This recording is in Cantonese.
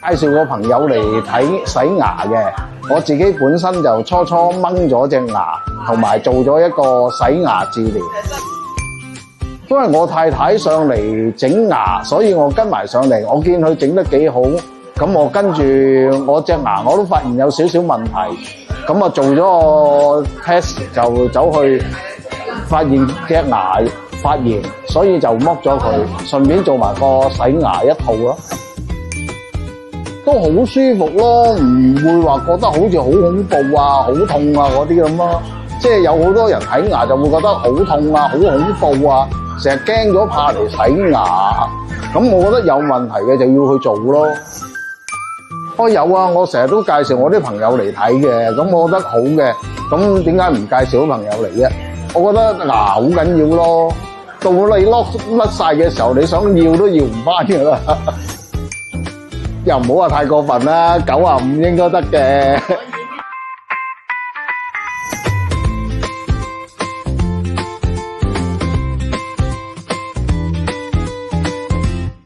介紹個朋友嚟睇洗牙嘅，我自己本身就初掹咗隻牙，同埋做咗一個洗牙治療。因為我太太上嚟整牙，所以我跟埋上嚟，我見佢整得幾好，咁我跟住我隻牙我都發現有少少問題，咁啊做咗個 test 就走去發現隻牙發炎，所以就剝咗佢，順便做埋個洗牙一套咯，都好舒服咯，唔會話覺得好似好恐怖啊、好痛啊嗰啲咁咯。即係有好多人睇牙就會覺得好痛啊、好恐怖啊，成日驚咗怕嚟洗牙。咁我覺得有問題嘅就要去做咯。有啊，我成日都介紹我啲朋友嚟睇嘅，咁我覺得好嘅，咁點解唔介紹啲朋友嚟啫？我覺得牙好緊要咯，到你甩晒嘅時候，你想要都要唔翻噶啦。又唔好話太過分啦，95應該得嘅。